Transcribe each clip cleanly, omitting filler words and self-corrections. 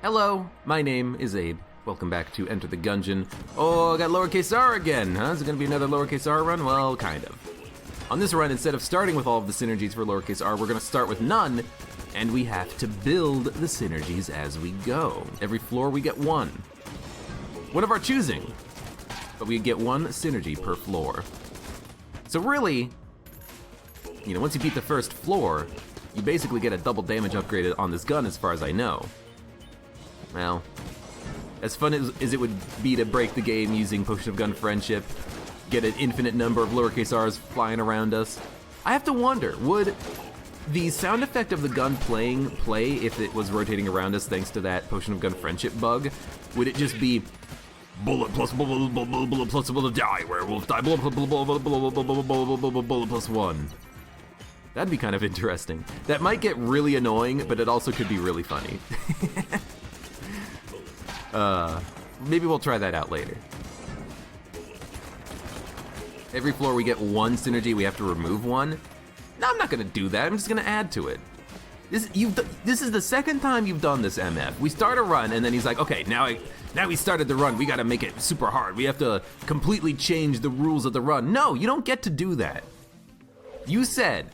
Hello, my name is Abe. Welcome back to Enter the Gungeon. Oh, I got lowercase r again, huh? Is it gonna be another lowercase r run? Well, kind of. On this run, instead of starting with all of the synergies for lowercase r, we're gonna start with none, and we have to build the synergies as we go. Every floor we get one. One of our choosing, but we get one synergy per floor. So really, you know, once you beat the first floor, you basically get a double damage upgrade on this gun as far as I know. Well, as fun as it would be to break the game using Potion of Gun Friendship, get an infinite number of lowercase r's flying around us, I have to wonder, would the sound effect of the gun play if it was rotating around us thanks to that Potion of Gun Friendship bug? Would it just be bullet plus bullet, bullet plus bullet, die, werewolf die, bullet plus one? That'd be kind of interesting. That might get really annoying, but it also could be really funny. Maybe we'll try that out later. Every floor we get one synergy, we have to remove one. No, I'm not gonna do that, I'm just gonna add to it. This is the second time you've done this, MF. We start a run, and then he's like, okay, now we started the run, we gotta make it super hard. We have to completely change the rules of the run. No, you don't get to do that. You said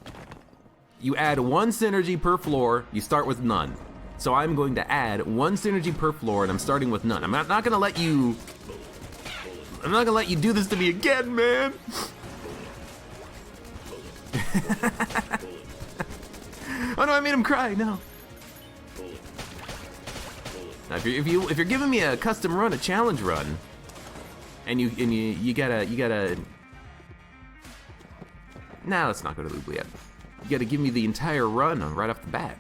you add one synergy per floor, you start with none. So I'm going to add one synergy per floor, and I'm starting with none. I'm not gonna let you do this to me again, man. Oh no, I made him cry, no. Now, if you're giving me a custom run, a challenge run, and you gotta. Nah, let's not go to Oubliette. You gotta give me the entire run right off the bat.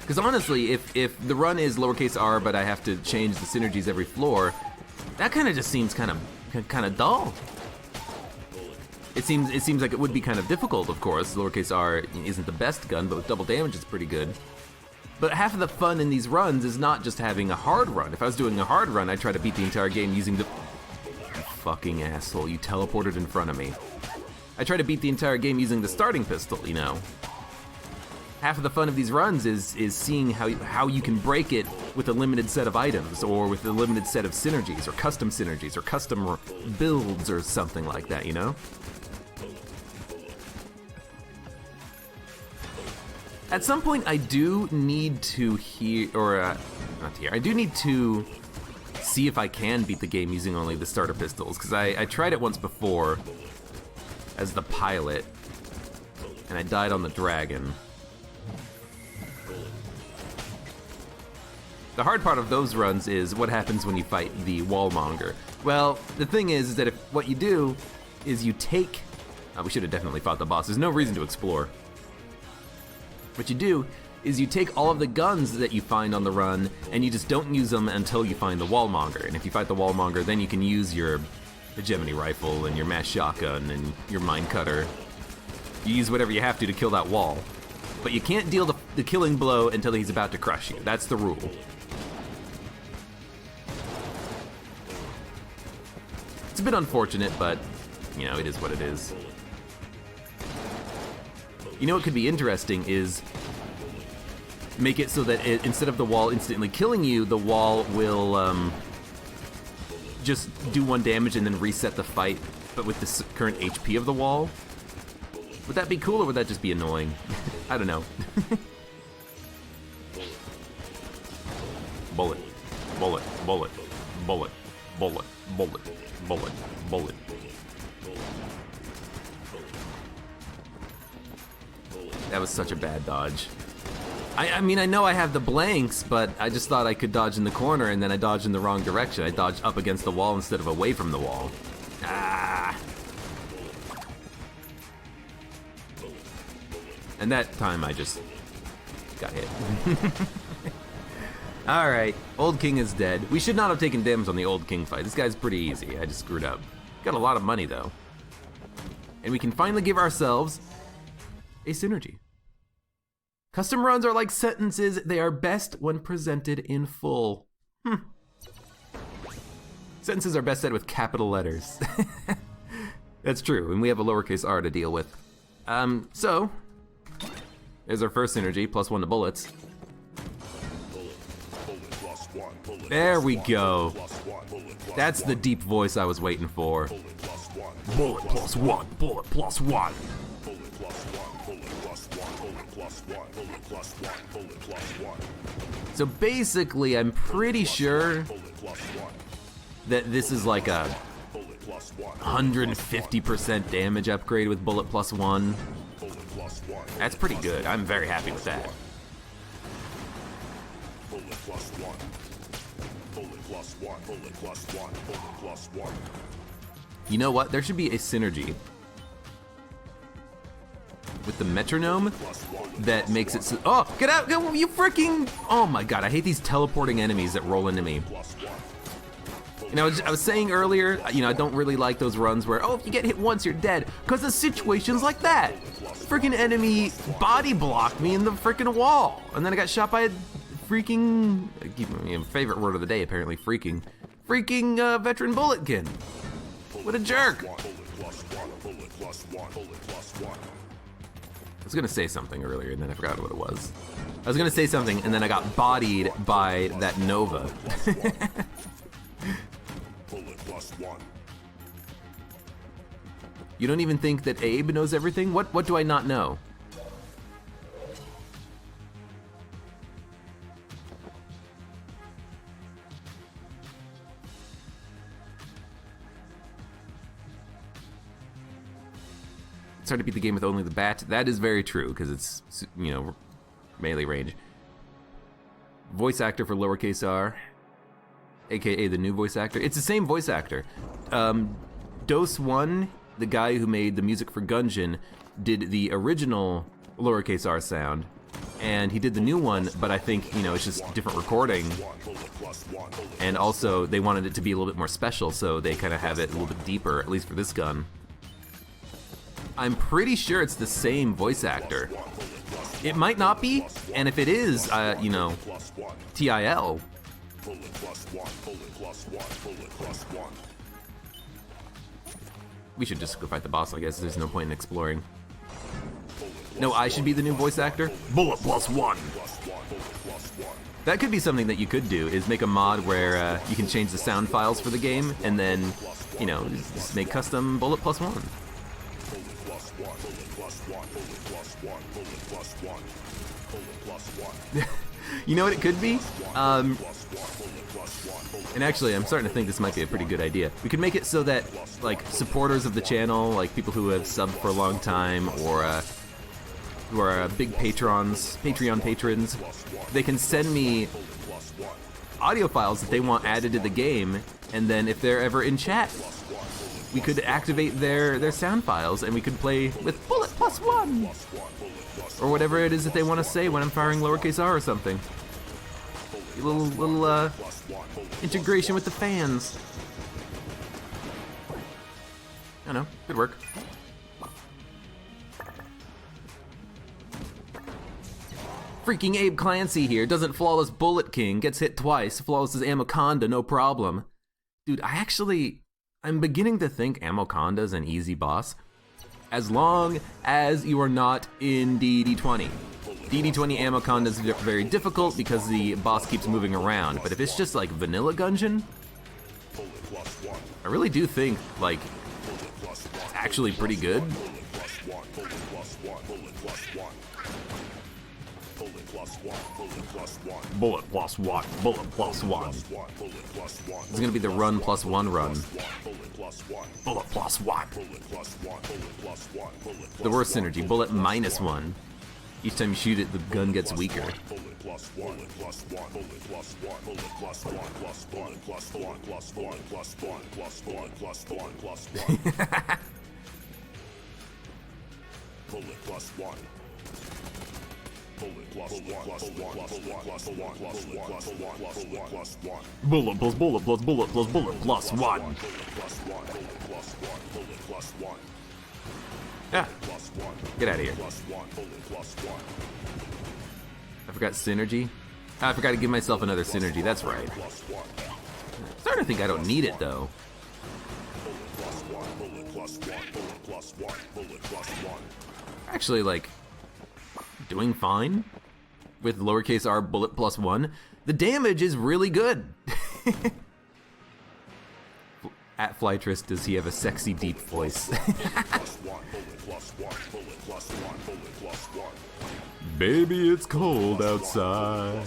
Because honestly, if the run is lowercase r, but I have to change the synergies every floor, that kind of just seems kind of dull. It seems like it would be kind of difficult, of course. Lowercase r isn't the best gun, but with double damage, it's pretty good. But half of the fun in these runs is not just having a hard run. If I was doing a hard run, I'd try to beat the entire game using the... You fucking asshole, you teleported in front of me. I try to beat the entire game using the starting pistol, you know. Half of the fun of these runs is seeing how you can break it with a limited set of items, or with a limited set of synergies, or custom builds, or something like that, you know? At some point, I do need to I do need to see if I can beat the game using only the starter pistols, because I tried it once before as the pilot, and I died on the dragon. The hard part of those runs is what happens when you fight the wallmonger. Well, the thing is that what you do is you take... we should have definitely fought the boss. There's no reason to explore. What you do is you take all of the guns that you find on the run, and you just don't use them until you find the wallmonger. And if you fight the wallmonger, then you can use your hegemony rifle and your mass shotgun and your mine cutter. You use whatever you have to kill that wall. But you can't deal the killing blow until he's about to crush you. That's the rule. It's a bit unfortunate, but, you know, it is what it is. You know what could be interesting is make it so that instead of the wall instantly killing you, the wall will just do one damage and then reset the fight, but with the current HP of the wall. Would that be cool, or would that just be annoying? I don't know. Bullet, bullet, bullet, bullet, bullet, bullet, bullet, bullet. That was such a bad dodge. I mean, I know I have the blanks, but I just thought I could dodge in the corner, and then I dodged in the wrong direction. I dodged up against the wall instead of away from the wall. Ah! And that time I just got hit. Alright, Old King is dead. We should not have taken damage on the Old King fight. This guy's pretty easy. I just screwed up. Got a lot of money, though. And we can finally give ourselves a synergy. Custom runs are like sentences. They are best when presented in full. Sentences are best said with capital letters. That's true, and we have a lowercase r to deal with. So, there's our first synergy, +1 to bullets. There we go. That's the deep voice I was waiting for. Bullet plus one, bullet plus one. So basically, I'm pretty sure that this is like a 150% damage upgrade with bullet plus one. That's pretty good. I'm very happy with that. You know what? There should be a synergy with the metronome that makes it so— oh, get out! Go, you freaking— oh my god, I hate these teleporting enemies that roll into me. You know, I was saying earlier, you know, I don't really like those runs where, oh, if you get hit once, you're dead, because of situations like that. Freaking enemy body blocked me in the freaking wall, and then I got shot by a freaking— favorite word of the day, apparently, freaking veteran bulletkin. What a jerk. I was gonna say something earlier, and then I forgot what it was. I was gonna say something, and then I got bodied by that Nova. You don't even think that Abe knows everything? What do I not know? It's hard to beat the game with only the bat. That is very true, because it's, you know, melee range. Voice actor for lowercase r, aka the new voice actor. It's the same voice actor. Dose 1, the guy who made the music for Gungeon, did the original lowercase r sound, and he did the new one, but I think, you know, it's just different recording. And also, they wanted it to be a little bit more special, so they kind of have it a little bit deeper, at least for this gun. I'm pretty sure it's the same voice actor. It might not be, and if it is, you know, TIL. We should just go fight the boss, I guess. There's no point in exploring. No, I should be the new voice actor? Bullet plus one. That could be something that you could do, is make a mod where you can change the sound files for the game, and then, you know, just make custom bullet plus one. You know what it could be? And actually, I'm starting to think this might be a pretty good idea. We could make it so that, like, supporters of the channel, like people who have subbed for a long time, or who are big Patreon patrons, they can send me audio files that they want added to the game, and then if they're ever in chat, we could activate their sound files, and we could play with bullet plus one, or whatever it is that they want to say when I'm firing lowercase r or something. A little integration with the fans. I don't know, could work. Freaking AbeClancy here, doesn't flawless Bullet King, gets hit twice, flawless as Amoconda, no problem. Dude, I'm beginning to think Amoconda's an easy boss, as long as you are not in DD20. DD20 Amoconda's very difficult because the boss keeps moving around, but if it's just like vanilla Gungeon, I really do think, like, it's actually pretty good. Bullet plus one, bullet plus one. It's gonna be the run plus one run. Bullet plus one. The worst synergy, bullet minus one. Each time you shoot it, the gun gets weaker. Bullet plus bullet plus bullet plus bullet plus one. Yeah. Get out of here. I forgot synergy. I forgot to give myself another synergy, that's right. I'm starting to think I don't need it though. Actually, like, doing fine with lowercase r bullet plus one. The damage is really good. At Flytress, does he have a sexy deep voice? Baby, it's cold outside.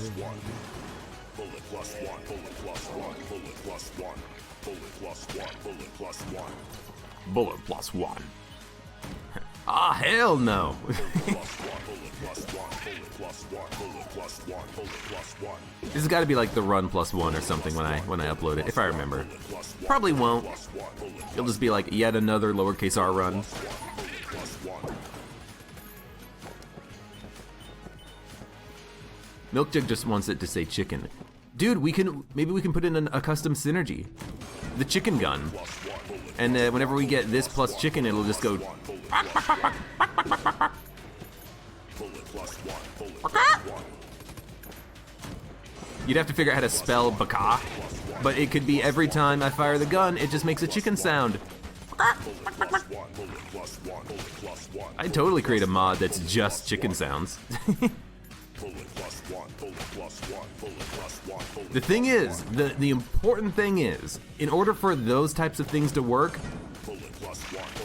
Bullet plus one. Ah, hell no. This has got to be like the run plus one or something when I upload it, if I remember. Probably won't. It'll just be like yet another lowercase r run. Milkjug just wants it to say chicken. Dude, maybe we can put in a custom synergy. The chicken gun. And whenever we get this plus chicken, it'll just go. You'd have to figure out how to spell baka, but it could be every time I fire the gun, it just makes a chicken sound. I'd totally create a mod that's just chicken sounds. The thing is, the important thing is, in order for those types of things to work,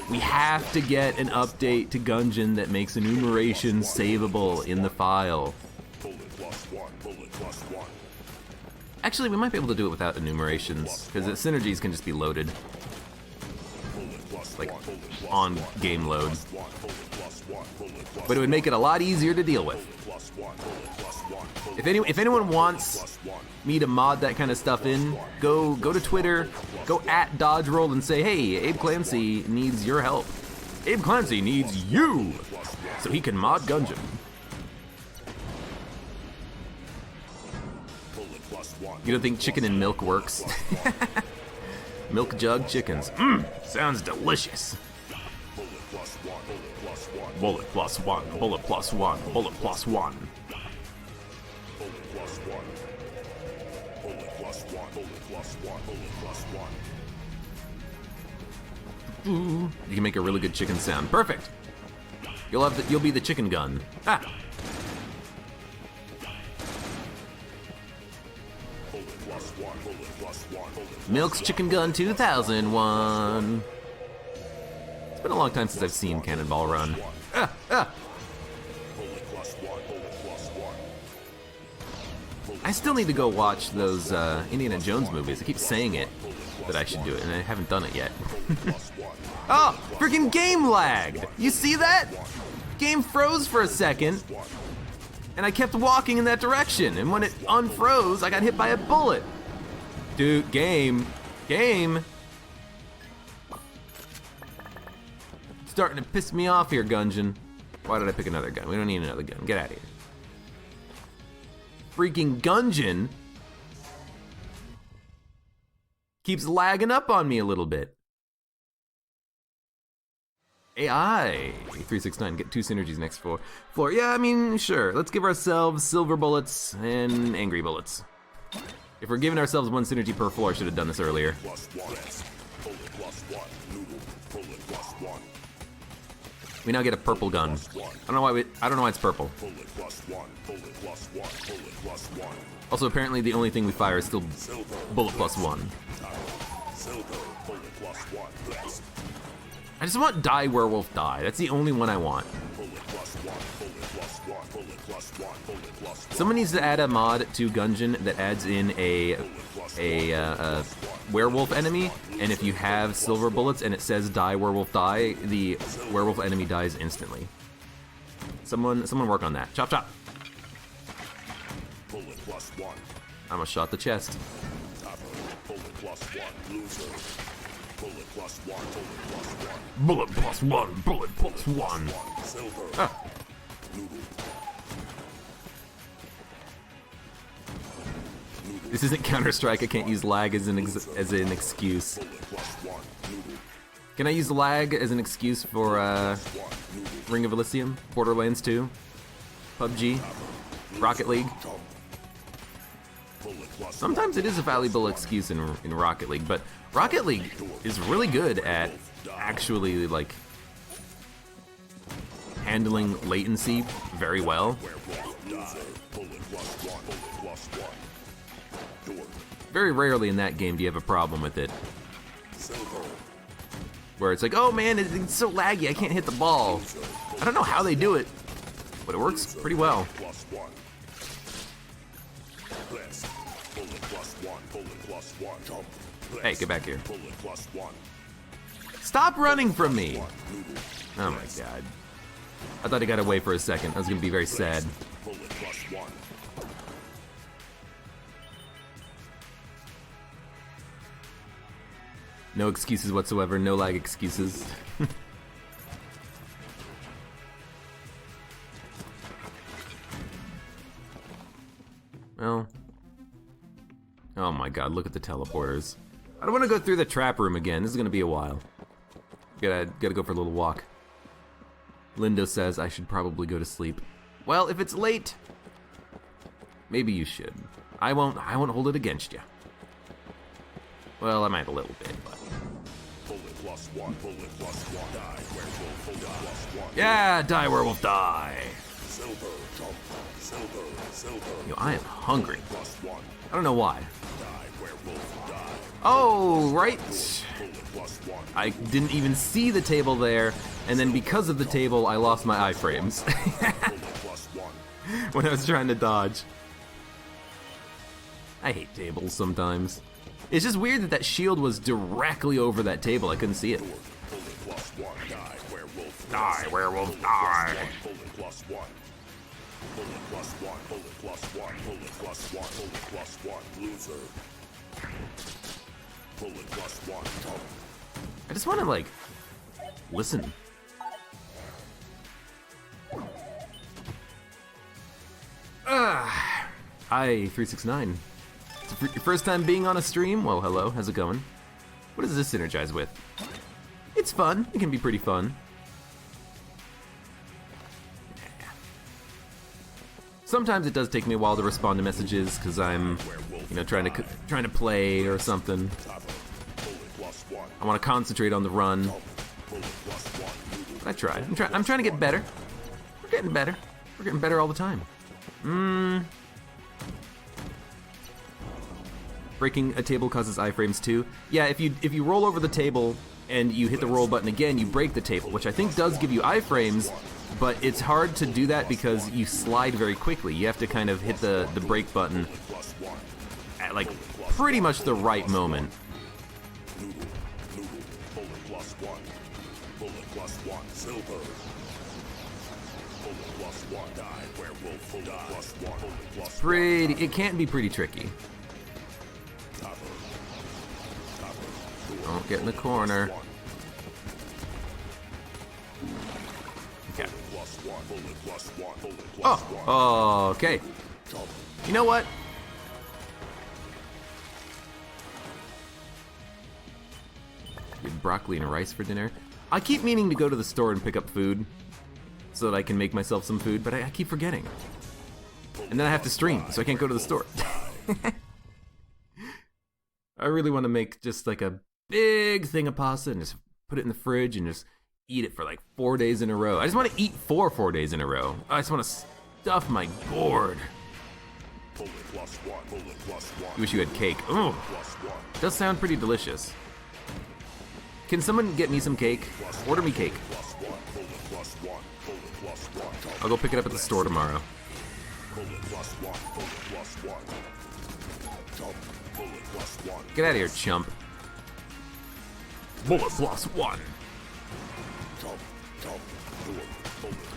we have to get an update to Gungeon that makes enumeration savable in the file. Actually, we might be able to do it without enumerations, because the synergies can just be loaded. Like, on game load. But it would make it a lot easier to deal with. If anyone wants me to mod that kind of stuff in, go to Twitter, go at Dodge Roll and say, hey, AbeClancy needs your help. AbeClancy needs you, so he can mod Gungeon. You don't think chicken and milk works? Milk jug chickens. Sounds delicious. Bullet plus one, bullet plus one, bullet plus one. Ooh, you can make a really good chicken sound. Perfect. You'll be the chicken gun. Ah. Milk's Chicken Gun 2001. It's been a long time since I've seen Cannonball Run. Ah, ah. I still need to go watch those Indiana Jones movies. I keep saying it, that I should do it, and I haven't done it yet. Oh, freaking game lagged! You see that? Game froze for a second, and I kept walking in that direction, and when it unfroze, I got hit by a bullet. Dude, game. Starting to piss me off here, Gungeon. Why did I pick another gun? We don't need another gun. Get out of here. Freaking Gungeon keeps lagging up on me a little bit. AI 369, get 2 synergies next floor. Yeah, I mean, sure. Let's give ourselves silver bullets and angry bullets. If we're giving ourselves 1 synergy per floor, I should have done this earlier. We now get a purple gun. I don't know why it's purple. Also, apparently the only thing we fire is still bullet plus 1. I just want Die Werewolf Die. That's the only one I want. Someone needs to add a mod to Gungeon that adds in a werewolf enemy, and if you have silver bullets and it says Die Werewolf Die, the werewolf enemy dies instantly. Someone work on that. Chop chop. I almost shot the chest. Bullet plus one, bullet plus one. Ah. This isn't Counter-Strike. I can't use lag as an excuse. Can I use lag as an excuse for Ring of Elysium, Borderlands 2, PUBG, Rocket League? Sometimes it is a valuable excuse in Rocket League, but Rocket League is really good at actually like handling latency very well. Very rarely in that game do you have a problem with it. Where it's like, oh man, it's so laggy, I can't hit the ball. I don't know how they do it, but it works pretty well. Hey, get back here. Stop running from me! Oh my god. I thought he got away for a second. I was gonna be very sad. No excuses whatsoever, no lag excuses. Well. Oh my god, look at the teleporters. I don't want to go through the trap room again. This is gonna be a while. Gotta go for a little walk. Lindo says I should probably go to sleep. Well, if it's late, maybe you should. I won't hold it against you. Well, I might a little bit, but. Yeah, die werewolf, die. Yo, I am hungry. I don't know why. Oh, right. I didn't even see the table there, and then because of the table, I lost my iframes. When I was trying to dodge. I hate tables sometimes. It's just weird that that shield was directly over that table. I couldn't see it. Die, werewolf, die. I just want to, like, listen. Hi, 369. It's your first time being on a stream? Well, hello, how's it going? What does this synergize with? It's fun. It can be pretty fun. Sometimes it does take me a while to respond to messages because I'm, you know, trying to play or something. I want to concentrate on the run. But I try. I'm trying to get better. We're getting better. We're getting better all the time. Breaking a table causes iframes too. Yeah, if you roll over the table and you hit the roll button again, you break the table, which I think does give you iframes, but it's hard to do that because you slide very quickly. You have to kind of hit the break button at like pretty much the right moment. It can be pretty tricky. Don't get in the corner. Okay. Oh, okay. You know what? Get broccoli and rice for dinner. I keep meaning to go to the store and pick up food so that I can make myself some food, but I keep forgetting. And then I have to stream, so I can't go to the store. I really want to make just like a big thing of pasta and just put it in the fridge and just eat it for like 4 days in a row. I just want to eat for 4 days in a row. I just want to stuff my gourd. You wish you had cake. Oh, does sound pretty delicious. Can someone get me some cake? Order me cake. I'll go pick it up at the store tomorrow. Get out of here, chump. Bullet plus one.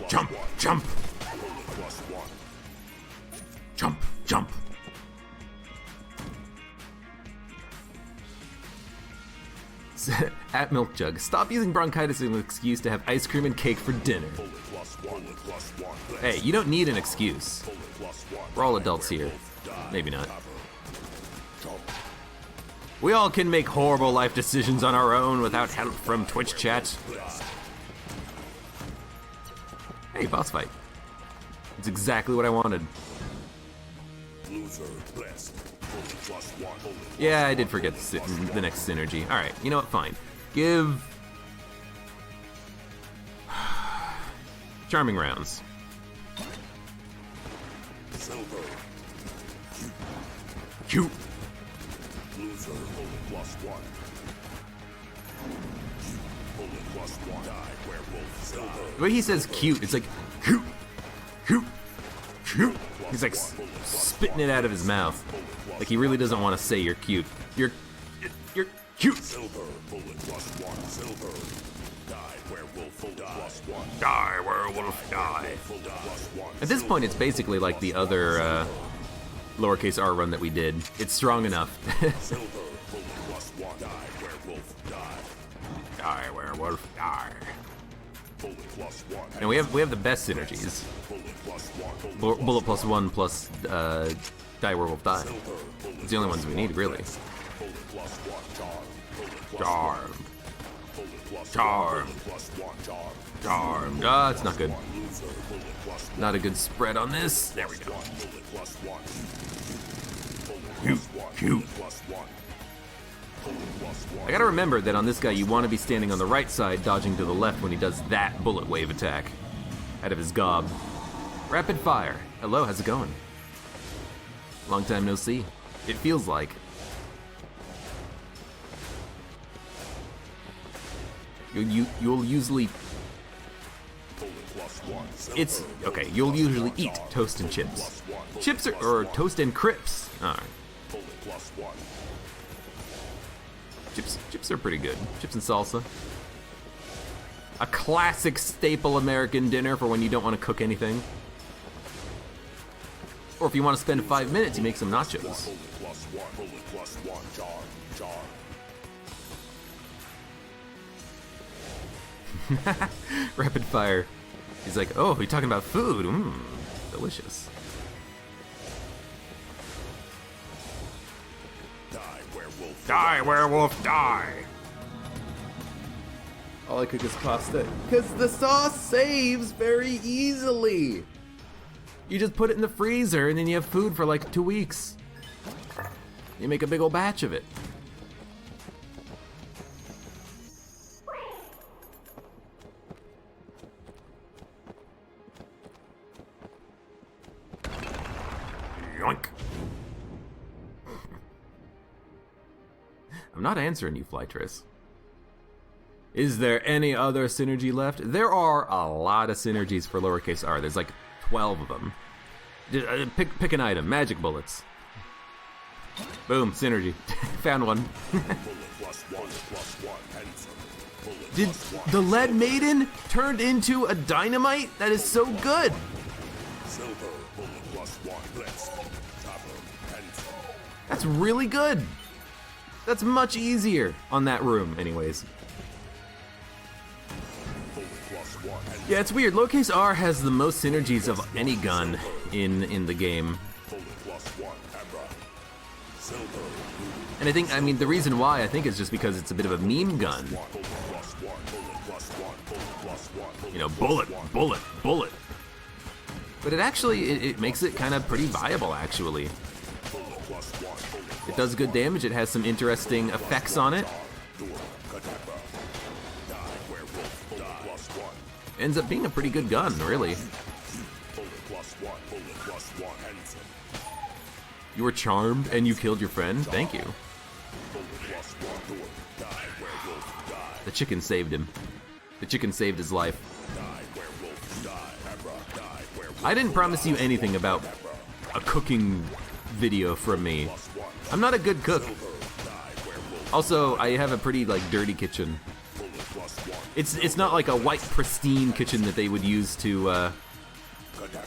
Jump, jump. Jump, jump. At Milk Jug, stop using bronchitis as an excuse to have ice cream and cake for dinner. Hey, you don't need an excuse. We're all adults here. Maybe not. We all can make horrible life decisions on our own without help from Twitch chat. Hey, boss fight. It's exactly what I wanted. Yeah, I did forget the next synergy. Alright, you know what, fine. Give... Charming rounds. Cute. The way he says cute, it's like cute, cute, cute. He's like spitting it out of his mouth. Like he really doesn't want to say you're cute. You're cute. Die, werewolf, die. At this point, it's basically like the other lowercase r run that we did. It's strong enough. Die, werewolf, die. And we have the best synergies. Bullet plus one plus die, werewolf, die. It's the only ones we need, really. Charm. Charm. Charm. Ah, it's not good. Not a good spread on this. There we go. Cute. I gotta remember that on this guy you want to be standing on the right side, dodging to the left when he does that bullet wave attack out of his gob. Rapid fire. Hello, how's it going? Long time no see. It feels like. You'll usually... It's... Okay, you'll usually eat toast and chips. Chips or toast and crips. Alright. Chips are pretty good. Chips and salsa. A classic staple American dinner for when you don't want to cook anything. Or if you want to spend 5 minutes, you make some nachos. Rapid fire. He's like, oh, you're talking about food. Mmm, delicious. Die, werewolf, die! All I cook is pasta. Because the sauce saves very easily! You just put it in the freezer and then you have food for like 2 weeks. You make a big old batch of it. Yoink! I'm not answering you, Flytris. Is there any other synergy left? There are a lot of synergies for lowercase r. There's like 12 of them. Pick an item. Magic bullets. Boom, synergy. Found one. Did the lead maiden turned into a dynamite? That is so good. That's really good. That's much easier on that room, anyways. Yeah, it's weird. Lowercase r has the most synergies of any gun in the game. And I mean, the reason why I think is just because it's a bit of a meme gun. You know, bullet, bullet, bullet. But it actually, it makes it kind of pretty viable, actually. It does good damage, it has some interesting effects on it. Ends up being a pretty good gun, really. You were charmed and you killed your friend? Thank you. The chicken saved him. The chicken saved his life. I didn't promise you anything about a cooking video from me. I'm not a good cook. Also, I have a pretty, like, dirty kitchen. It's not like a white, pristine kitchen that they would use to,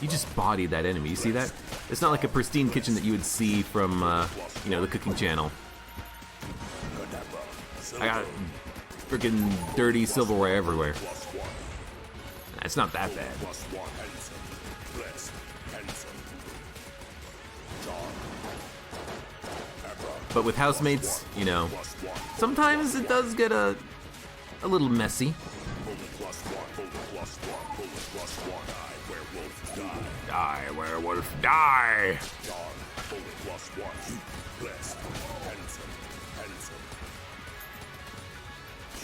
You just bodied that enemy, you see that? It's not like a pristine kitchen that you would see from, you know, the cooking channel. I got freaking dirty silverware everywhere. It's not that bad. But with housemates, you know, sometimes it does get a little messy. Die, werewolf, die!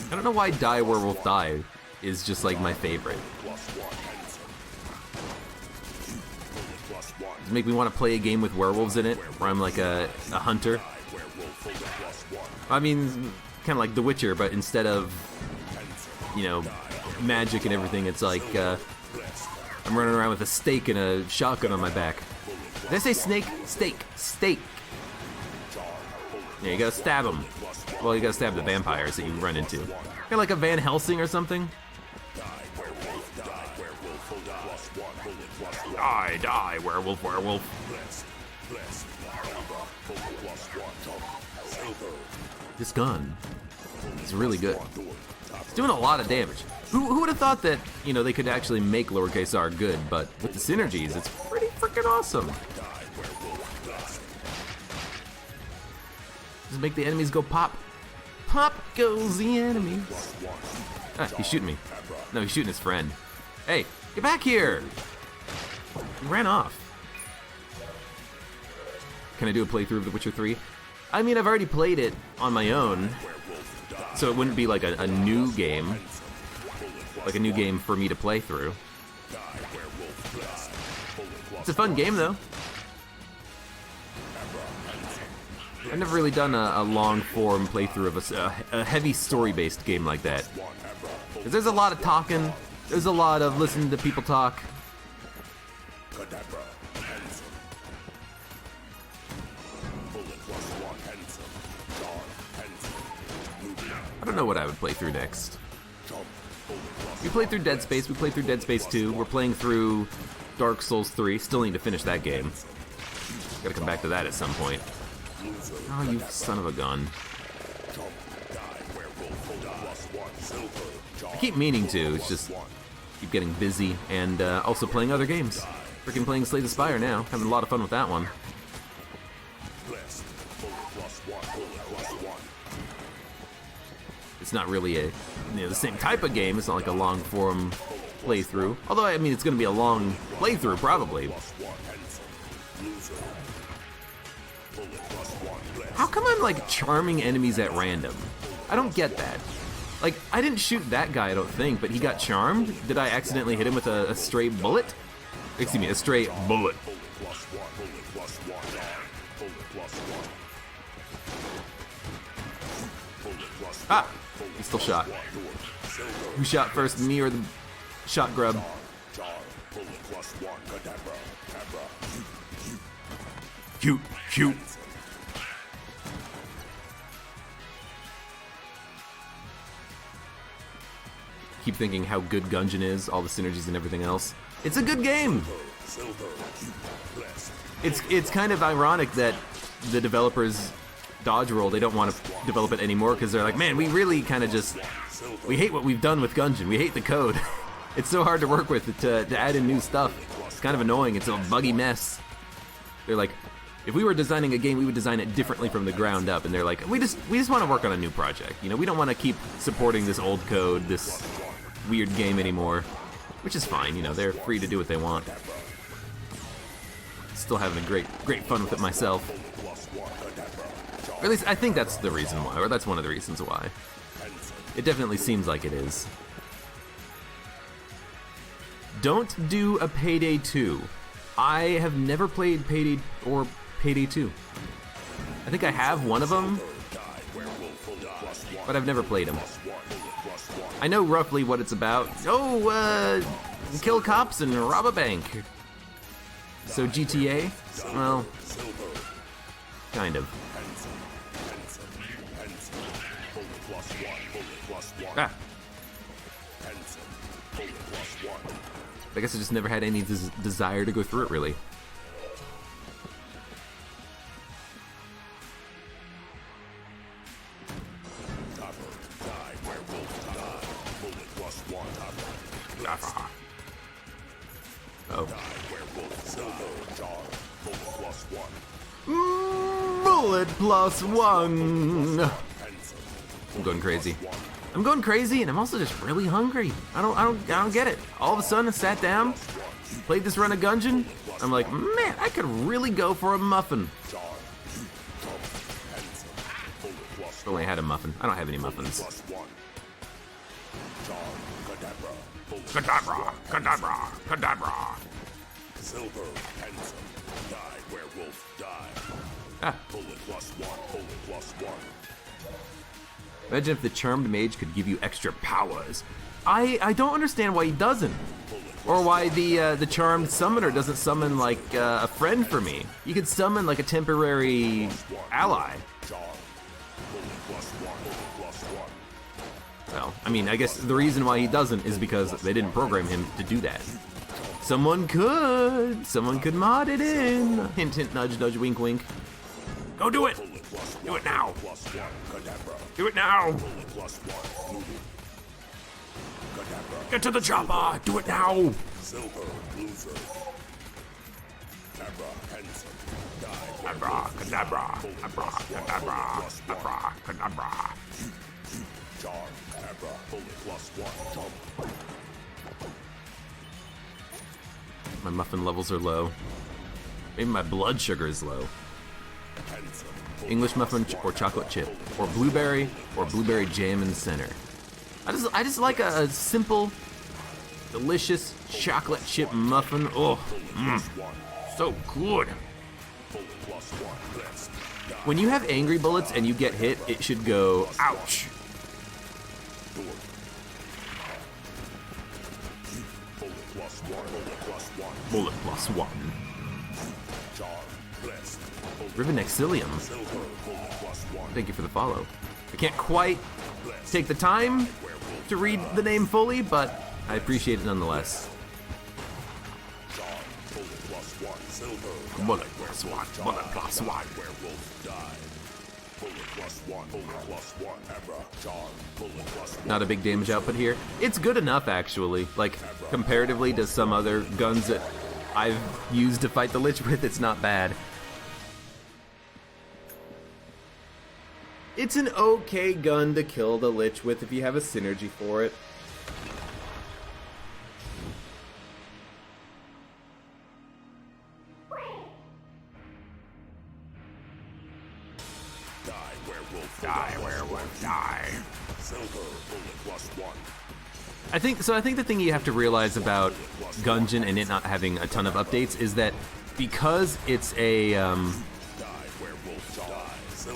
I don't know why Die, Werewolf, Die is just like my favorite. Does it make me want to play a game with werewolves in it, where I'm like a hunter I mean, kind of like The Witcher, but instead of, you know, magic and everything, it's like I'm running around with a stake and a shotgun on my back. Did I say snake? Steak. Yeah, you gotta stab them. Well, you gotta stab the vampires that you run into. Kind of like a Van Helsing or something. Die, werewolf. This gun is really good. It's doing a lot of damage. Who would have thought that, you know, they could actually make lowercase r good, but with the synergies, it's pretty freaking awesome. Just make the enemies go pop. Pop goes the enemies. Ah, he's shooting me. No, he's shooting his friend. Hey, get back here! He ran off. Can I do a playthrough of The Witcher 3? I mean, I've already played it on my own, so it wouldn't be like a new game. Like a new game for me to play through. It's a fun game, though. I've never really done a long-form playthrough of a heavy story-based game like that. Because there's a lot of talking, there's a lot of listening to people talk. I don't know what I would play through next. We played through Dead Space, we played through Dead Space 2, we're playing through Dark Souls 3, still need to finish that game. Gotta come back to that at some point. Oh, you son of a gun. I keep meaning to, it's just keep getting busy and also playing other games. Freaking playing Slay the Spire now, having a lot of fun with that one. It's not really the same type of game. It's not like a long form playthrough. Although, I mean, it's going to be a long playthrough, probably. How come I'm, like, charming enemies at random? I don't get that. Like, I didn't shoot that guy, I don't think, but he got charmed? Did I accidentally hit him with a stray bullet? Excuse me, a stray bullet. Ah! He still shot. Who shot first, me or the shot grub? Cute. Keep thinking how good Gungeon is, all the synergies and everything else. It's a good game! It's kind of ironic that the developers dodge roll, they don't want to develop it anymore because they're like, man, we really kind of just, we hate what we've done with Gungeon. We hate the code. It's so hard to work with to add in new stuff. It's kind of annoying. It's a buggy mess. They're like, if we were designing a game, we would design it differently from the ground up. And they're like, we just want to work on a new project. You know, we don't want to keep supporting this old code, this weird game anymore, which is fine. You know, they're free to do what they want. Still having great fun with it myself. Or at least I think that's the reason why, or that's one of the reasons why. It definitely seems like it is. Don't do a Payday 2. I have never played Payday or Payday 2. I think I have one of them, but I've never played them. I know roughly what it's about. Oh, kill cops and rob a bank. So GTA? Well, kind of. Ah. I guess I just never had any desire to go through it, really. Oh. Bullet plus one. I'm going crazy. I'm going crazy, and I'm also just really hungry. I don't get it. All of a sudden, I sat down, played this run of Gungeon. I'm like, man, I could really go for a muffin. If only I had a muffin. I don't have any muffins. Cadabra, cadabra, cadabra. Silver, handsome, die, werewolf, die. Ah. Imagine if the charmed mage could give you extra powers. I don't understand why he doesn't. Or why the charmed summoner doesn't summon like a friend for me. You could summon like a temporary ally. Well, I mean, I guess the reason why he doesn't is because they didn't program him to do that. Someone could mod it in. Hint, hint, nudge, nudge, wink, wink. Go do it. Do it now. Do it now. Get to the chopper. Do it now. Abracadabra, abracadabra, abracadabra. My muffin levels are low. Maybe my blood sugar is low. English muffin or chocolate chip, or blueberry jam in the center. I just like a simple, delicious chocolate chip muffin. Oh, so good. When you have angry bullets and you get hit, it should go, ouch. Bullet plus one. Riven Exilium. Thank you for the follow. I can't quite take the time to read the name fully, but I appreciate it nonetheless. Bullet plus one. Bullet plus one. Not a big damage output here. It's good enough, actually. Like, comparatively to some other guns that I've used to fight the Lich with, it's not bad. It's an okay gun to kill the Lich with if you have a synergy for it. Die, werewolf, die. I think the thing you have to realize about Gungeon and it not having a ton of updates is that because it's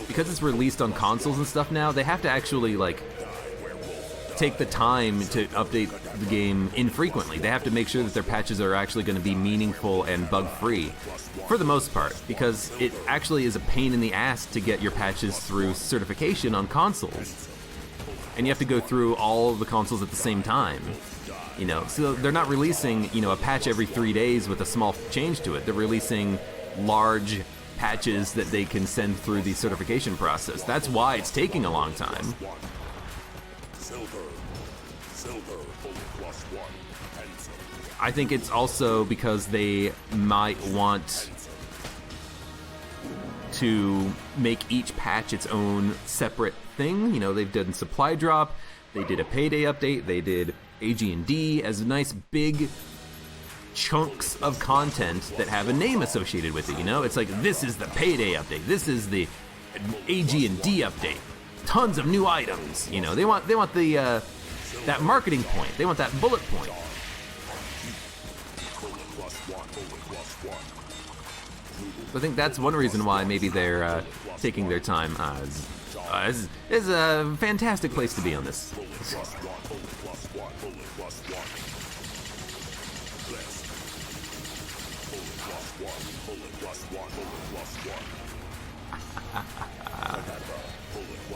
because it's released on consoles and stuff now, they have to actually like take the time to update the game infrequently. They have to make sure that their patches are actually going to be meaningful and bug-free, for the most part, because it actually is a pain in the ass to get your patches through certification on consoles. And you have to go through all of the consoles at the same time. You know, so they're not releasing, you know, a patch every 3 days with a small change to it. They're releasing large patches that they can send through the certification process. That's why it's taking a long time. I think it's also because they might want to make each patch its own separate thing. You know, they've done supply drop, they did a payday update, they did AG&D as nice big chunks of content that have a name associated with it. You know, it's like, this is the payday update, this is the AG&D update, tons of new items. You know, they want the that marketing point, they want that bullet point. I think that's one reason why maybe they're taking their time. This is a fantastic place to be on this.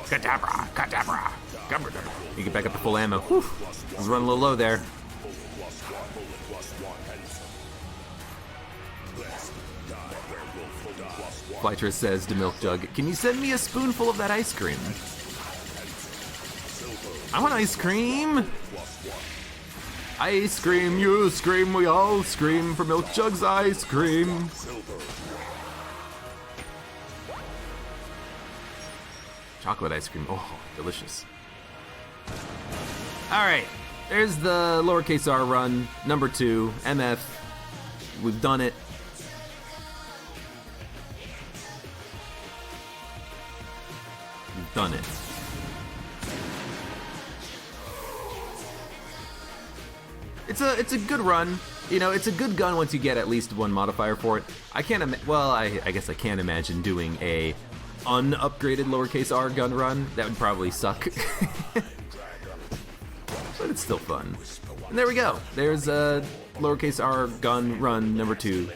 Cadabra, cadabra, cadabra. You get back up to full ammo. Whew. I was running a little low there. Flytress says to Milk Jug, can you send me a spoonful of that ice cream? I want ice cream! Ice cream, you scream, we all scream for Milk Jug's ice cream. Chocolate ice cream, oh, delicious. Alright, there's the lowercase r run, number 2, MF. We've done it. We've done it. It's a good run. You know, it's a good gun once you get at least one modifier for it. I can't I guess I can't imagine doing a unupgraded lowercase r gun run. That would probably suck. But it's still fun. And there we go. There's a lowercase r gun run number 2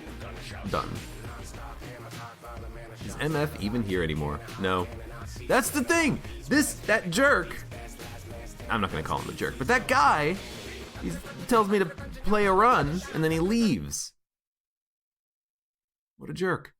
done. Is MF even here anymore? No. That's the thing! That jerk, I'm not gonna call him a jerk, but that guy, he tells me to play a run, and then he leaves. What a jerk.